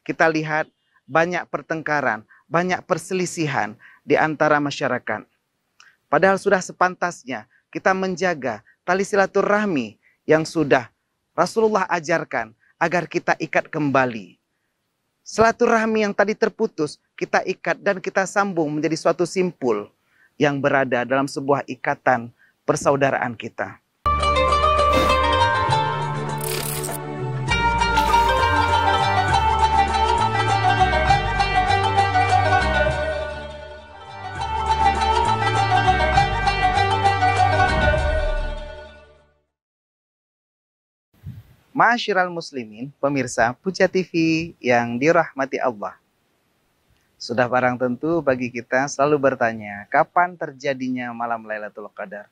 kita lihat banyak pertengkaran, banyak perselisihan di antara masyarakat. Padahal sudah sepantasnya kita menjaga tali silaturahmi yang sudah Rasulullah ajarkan agar kita ikat kembali. Silaturahmi yang tadi terputus, kita ikat dan kita sambung menjadi suatu simpul yang berada dalam sebuah ikatan persaudaraan kita. Ma'asyiral muslimin, pemirsa Puja TV yang dirahmati Allah. Sudah barang tentu bagi kita selalu bertanya, kapan terjadinya malam Lailatul Qadar?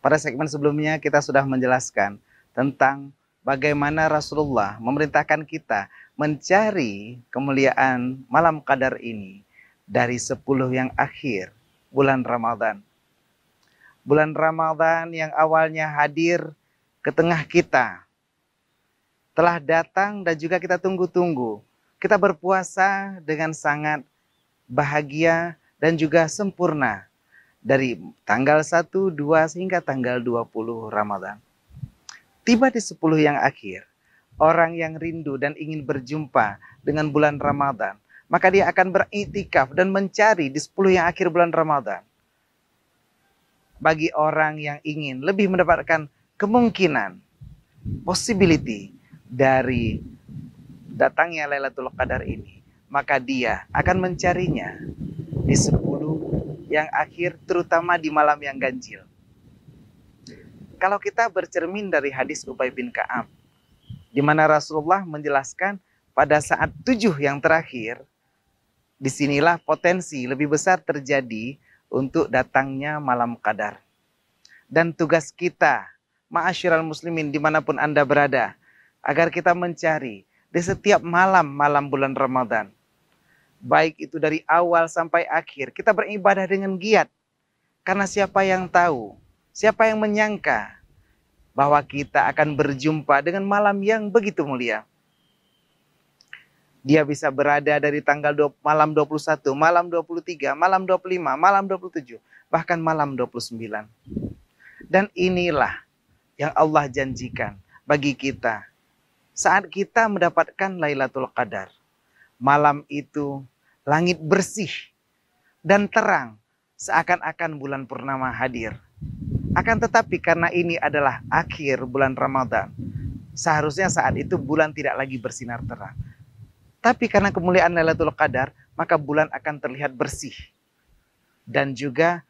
Pada segmen sebelumnya kita sudah menjelaskan tentang bagaimana Rasulullah memerintahkan kita mencari kemuliaan malam Qadar ini dari 10 yang akhir bulan Ramadan. Bulan Ramadan yang awalnya hadir ke tengah kita, telah datang dan juga kita tunggu-tunggu. Kita berpuasa dengan sangat bahagia dan juga sempurna dari tanggal 1, 2 hingga tanggal 20 Ramadan. Tiba di 10 yang akhir, orang yang rindu dan ingin berjumpa dengan bulan Ramadan, maka dia akan beriktikaf dan mencari di 10 yang akhir bulan Ramadan. Bagi orang yang ingin lebih mendapatkan kemungkinan, possibility dari datangnya Lailatul Qadar ini, maka dia akan mencarinya di 10 yang akhir, terutama di malam yang ganjil. Kalau kita bercermin dari hadis Ubay bin Ka'ab, di mana Rasulullah menjelaskan pada saat 7 yang terakhir, disinilah potensi lebih besar terjadi untuk datangnya malam Qadar. Dan tugas kita, ma'asyiral muslimin dimanapun Anda berada, agar kita mencari di setiap malam-malam bulan Ramadan. Baik itu dari awal sampai akhir, kita beribadah dengan giat. Karena siapa yang tahu, siapa yang menyangka bahwa kita akan berjumpa dengan malam yang begitu mulia. Dia bisa berada dari malam 21, malam 23, malam 25, malam 27, bahkan malam 29. Dan inilah yang Allah janjikan bagi kita saat kita mendapatkan Lailatul Qadar. Malam itu langit bersih dan terang seakan-akan bulan purnama hadir. Akan tetapi karena ini adalah akhir bulan Ramadan, seharusnya saat itu bulan tidak lagi bersinar terang. Tapi karena kemuliaan Lailatul Qadar, maka bulan akan terlihat bersih. Dan juga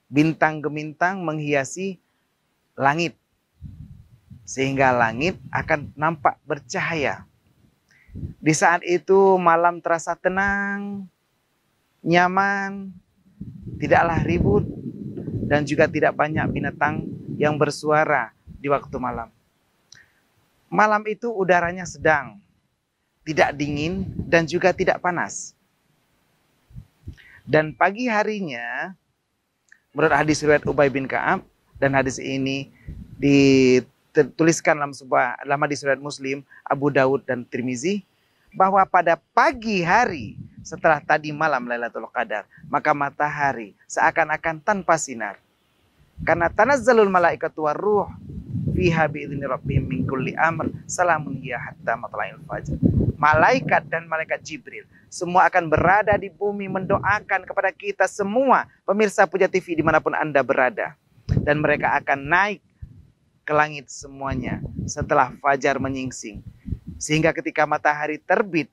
bintang gemintang menghiasi langit, sehingga langit akan nampak bercahaya. Di saat itu malam terasa tenang, nyaman, tidaklah ribut, dan juga tidak banyak binatang yang bersuara di waktu malam. Malam itu udaranya sedang, tidak dingin dan juga tidak panas. Dan pagi harinya, menurut hadis riwayat Ubay bin Ka'ab, dan hadis ini dituliskan dalam hadis riwayat Muslim, Abu Dawud dan Tirmizi, bahwa pada pagi hari setelah tadi malam Lailatul Qadar, maka matahari seakan-akan tanpa sinar. Karena tanazzalul malaikatu waruh fiha bi'idzni rabbihim min kulli amr salamun hiya hatta matla'il fajr. Malaikat dan malaikat Jibril semua akan berada di bumi mendoakan kepada kita semua pemirsa Puja TV dimanapun Anda berada. Dan mereka akan naik ke langit semuanya setelah fajar menyingsing. Sehingga ketika matahari terbit,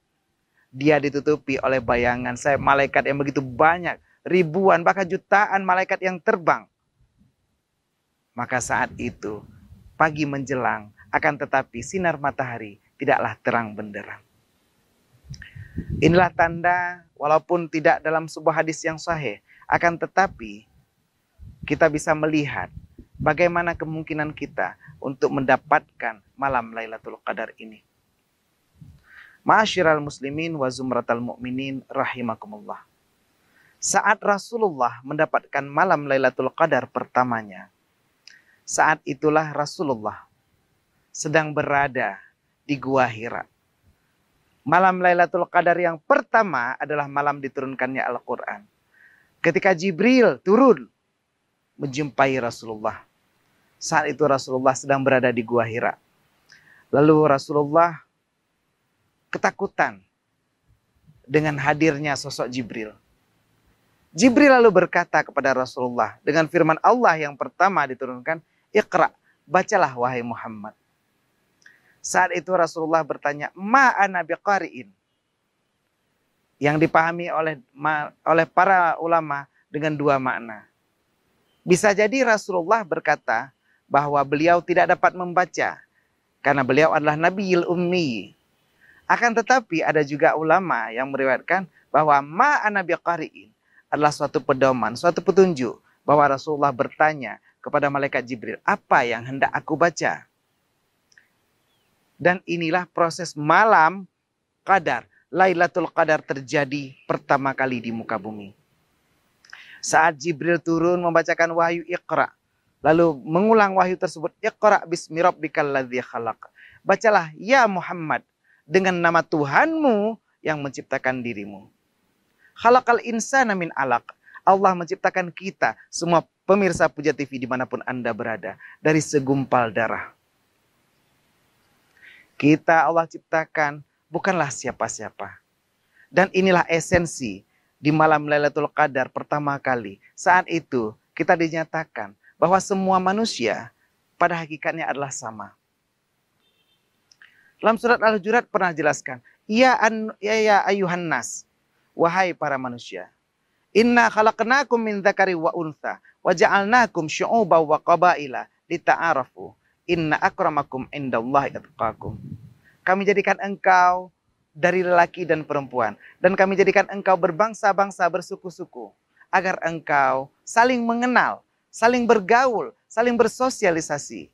dia ditutupi oleh bayangan sayap malaikat yang begitu banyak. Ribuan bahkan jutaan malaikat yang terbang. Maka saat itu pagi menjelang, akan tetapi sinar matahari tidaklah terang benderang. Inilah tanda, walaupun tidak dalam sebuah hadis yang sahih, akan tetapi kita bisa melihat bagaimana kemungkinan kita untuk mendapatkan malam Lailatul Qadar ini. Ma'asyiral muslimin wa zumratal mu'minin rahimakumullah. Saat Rasulullah mendapatkan malam Lailatul Qadar pertamanya, saat itulah Rasulullah sedang berada di Gua Hira, Malam Lailatul Qadar yang pertama adalah malam diturunkannya Al-Quran. Ketika Jibril turun menjumpai Rasulullah. Saat itu Rasulullah sedang berada di Gua Hira. Lalu Rasulullah ketakutan dengan hadirnya sosok Jibril. Jibril lalu berkata kepada Rasulullah dengan firman Allah yang pertama diturunkan, Iqra, bacalah wahai Muhammad. Saat itu Rasulullah bertanya, ma ana biqari'in. Yang dipahami oleh para ulama dengan dua makna. Bisa jadi Rasulullah berkata bahwa beliau tidak dapat membaca karena beliau adalah Nabiyul Ummi. Akan tetapi ada juga ulama yang meriwayatkan bahwa ma ana biqari'in adalah suatu pedoman, suatu petunjuk bahwa Rasulullah bertanya kepada malaikat Jibril, apa yang hendak aku baca? Dan inilah proses malam Qadar, Lailatul Qadar terjadi pertama kali di muka bumi. Saat Jibril turun membacakan wahyu Iqra, lalu mengulang wahyu tersebut, Iqra bismi rabbikal ladzi khalaq. Bacalah ya Muhammad dengan nama Tuhanmu yang menciptakan dirimu. Khalaqal insana min alaq. Allah menciptakan kita, semua pemirsa Puja TV dimanapun Anda berada, dari segumpal darah. Kita Allah ciptakan bukanlah siapa-siapa. Dan inilah esensi di malam Lailatul Qadar pertama kali. Saat itu kita dinyatakan bahwa semua manusia pada hakikatnya adalah sama. Dalam surat Al-Hujurat pernah jelaskan, ya ayuhan nas, wahai para manusia. Inna khalaqnakum min dzakari wa untha wa ja'alnakum syu'uban wa qabaila lita'arafu. Inna akramakum indallahi atqakum. Kami jadikan engkau dari lelaki dan perempuan. Dan kami jadikan engkau berbangsa-bangsa, bersuku-suku. Agar engkau saling mengenal, saling bergaul, saling bersosialisasi.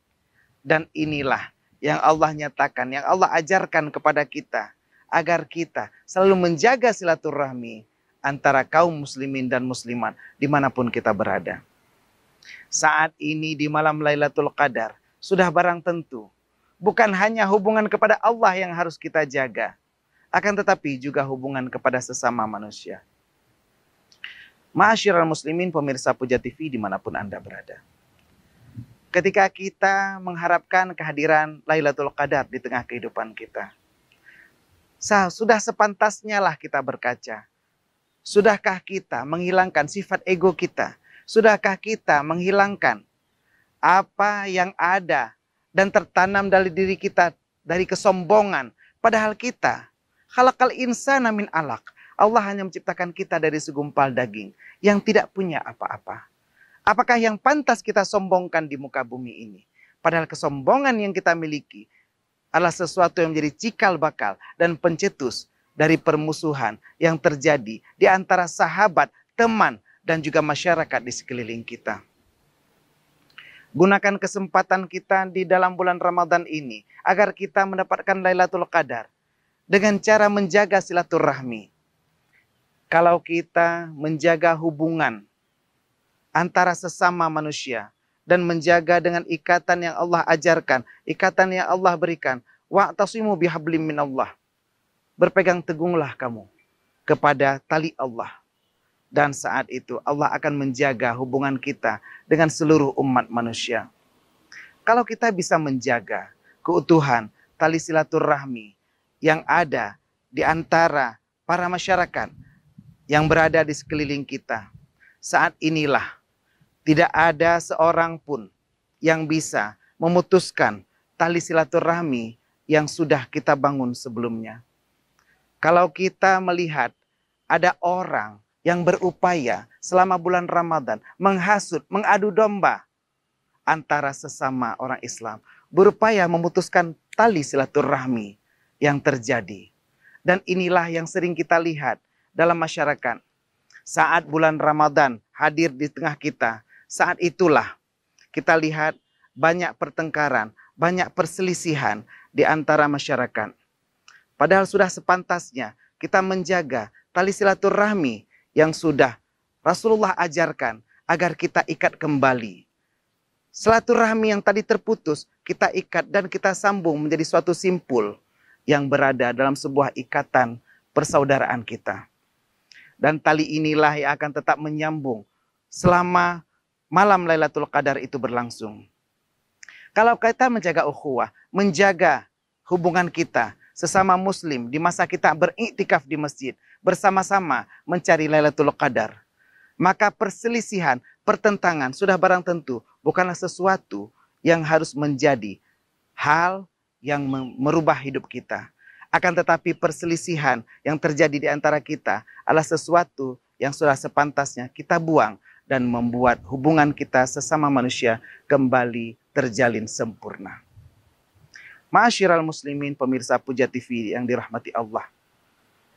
Dan inilah yang Allah nyatakan, yang Allah ajarkan kepada kita. Agar kita selalu menjaga silaturahmi antara kaum muslimin dan muslimat dimanapun kita berada. Saat ini di malam Lailatul Qadar, sudah barang tentu, bukan hanya hubungan kepada Allah yang harus kita jaga, akan tetapi juga hubungan kepada sesama manusia. Ma'asyiral muslimin, pemirsa Puja TV dimanapun Anda berada. Ketika kita mengharapkan kehadiran Lailatul Qadar di tengah kehidupan kita, sudah sepantasnya lah kita berkaca. Sudahkah kita menghilangkan sifat ego kita? Sudahkah kita menghilangkan apa yang ada dan tertanam dari diri kita dari kesombongan? Padahal kita khalaqal insana min alaq. Allah hanya menciptakan kita dari segumpal daging yang tidak punya apa-apa. Apakah yang pantas kita sombongkan di muka bumi ini? Padahal kesombongan yang kita miliki adalah sesuatu yang menjadi cikal bakal dan pencetus dari permusuhan yang terjadi di antara sahabat, teman, dan juga masyarakat di sekeliling kita. Gunakan kesempatan kita di dalam bulan Ramadan ini agar kita mendapatkan Lailatul Qadar dengan cara menjaga silaturahmi. Kalau kita menjaga hubungan antara sesama manusia dan menjaga dengan ikatan yang Allah ajarkan, ikatan yang Allah berikan, wa'tasimu bihablim minallah. Berpegang tegunglah kamu kepada tali Allah. Dan saat itu Allah akan menjaga hubungan kita dengan seluruh umat manusia. Kalau kita bisa menjaga keutuhan tali silaturahmi yang ada di antara para masyarakat yang berada di sekeliling kita, saat inilah tidak ada seorang pun yang bisa memutuskan tali silaturahmi yang sudah kita bangun sebelumnya. Kalau kita melihat ada orang yang berupaya selama bulan Ramadan menghasut, mengadu domba antara sesama orang Islam, berupaya memutuskan tali silaturahmi yang terjadi. Dan inilah yang sering kita lihat dalam masyarakat. Saat bulan Ramadan hadir di tengah kita, saat itulah kita lihat banyak pertengkaran, banyak perselisihan di antara masyarakat. Padahal sudah sepantasnya kita menjaga tali silaturahmi yang sudah Rasulullah ajarkan agar kita ikat kembali. Silaturahmi yang tadi terputus, kita ikat dan kita sambung menjadi suatu simpul. yang berada dalam sebuah ikatan persaudaraan kita. Dan tali inilah yang akan tetap menyambung selama malam Lailatul Qadar itu berlangsung. Kalau kita menjaga ukhuwah, menjaga hubungan kita sesama muslim di masa kita beriktikaf di masjid, bersama-sama mencari Lailatul Qadar, maka perselisihan, pertentangan sudah barang tentu bukanlah sesuatu yang harus menjadi hal yang merubah hidup kita. Akan tetapi perselisihan yang terjadi di antara kita adalah sesuatu yang sudah sepantasnya kita buang dan membuat hubungan kita sesama manusia kembali terjalin sempurna. Ma'asyiral muslimin, pemirsa Puja TV yang dirahmati Allah.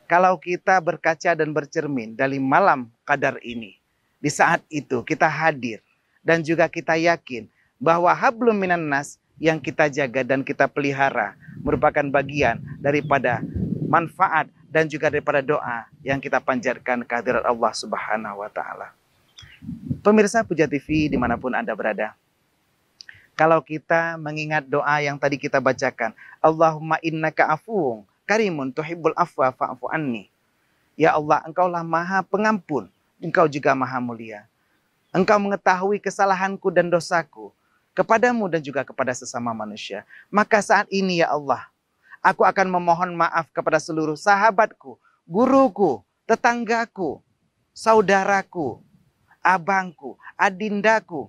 Kalau kita berkaca dan bercermin dari malam Qadar ini, di saat itu kita hadir dan juga kita yakin bahwa hablum minan nas yang kita jaga dan kita pelihara merupakan bagian daripada manfaat dan juga daripada doa yang kita panjatkan kehadirat Allah Subhanahu wa Ta'ala. Pemirsa Puja TV dimanapun Anda berada, kalau kita mengingat doa yang tadi kita bacakan, Allahumma innaka afuwun karimun tuhibbul afwa fa'fu anni. Ya Allah, Engkaulah Maha Pengampun, Engkau juga Maha Mulia. Engkau mengetahui kesalahanku dan dosaku kepadamu dan juga kepada sesama manusia. Maka saat ini ya Allah, aku akan memohon maaf kepada seluruh sahabatku, guruku, tetanggaku, saudaraku, abangku, adindaku,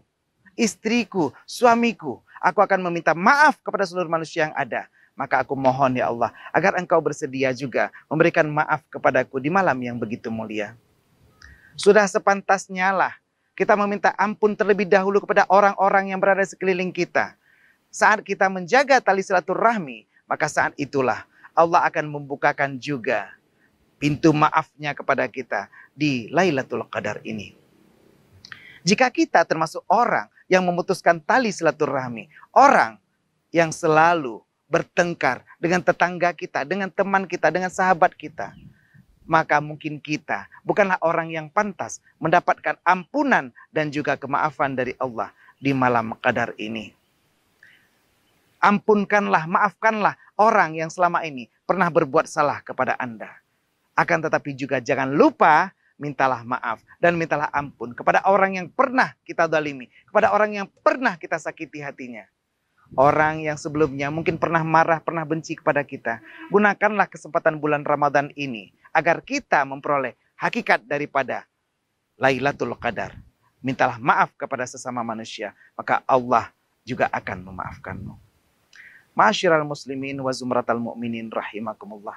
istriku, suamiku. Aku akan meminta maaf kepada seluruh manusia yang ada. Maka aku mohon ya Allah, agar Engkau bersedia juga memberikan maaf kepadaku di malam yang begitu mulia. Sudah sepantasnya lah kita meminta ampun terlebih dahulu kepada orang-orang yang berada di sekeliling kita. Saat kita menjaga tali silaturahmi, maka saat itulah Allah akan membukakan juga pintu maafnya kepada kita di Lailatul Qadar ini. Jika kita termasuk orang yang memutuskan tali silaturahmi, orang yang selalu bertengkar dengan tetangga kita, dengan teman kita, dengan sahabat kita, maka mungkin kita bukanlah orang yang pantas mendapatkan ampunan dan juga kemaafan dari Allah di malam Qadar ini. Ampunkanlah, maafkanlah orang yang selama ini pernah berbuat salah kepada Anda. Akan tetapi juga jangan lupa mintalah maaf dan mintalah ampun kepada orang yang pernah kita zalimi, kepada orang yang pernah kita sakiti hatinya. Orang yang sebelumnya mungkin pernah marah, pernah benci kepada kita. Gunakanlah kesempatan bulan Ramadan ini agar kita memperoleh hakikat daripada Lailatul Qadar. Mintalah maaf kepada sesama manusia, maka Allah juga akan memaafkanmu. Ma'asyiral muslimin wa zumratal mu'minin rahimakumullah.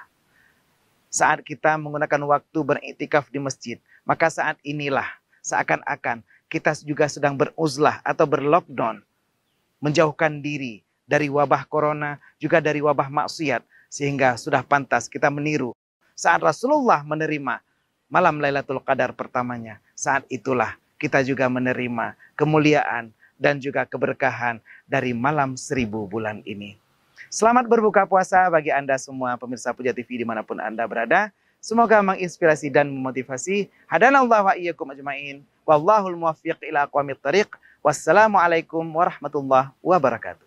Saat kita menggunakan waktu beriktikaf di masjid, maka saat inilah seakan-akan kita juga sedang beruzlah atau berlockdown, menjauhkan diri dari wabah corona, juga dari wabah maksiat, sehingga sudah pantas kita meniru saat Rasulullah menerima malam Lailatul Qadar pertamanya. Saat itulah kita juga menerima kemuliaan dan juga keberkahan dari malam 1000 bulan ini. Selamat berbuka puasa bagi Anda semua pemirsa Puja TV dimanapun Anda berada. Semoga menginspirasi dan memotivasi. Hadanallahu wa iyyakum ajmain. Wallahul muwaffiq ila aqwamit thariq. Wassalamualaikum warahmatullahi wabarakatuh.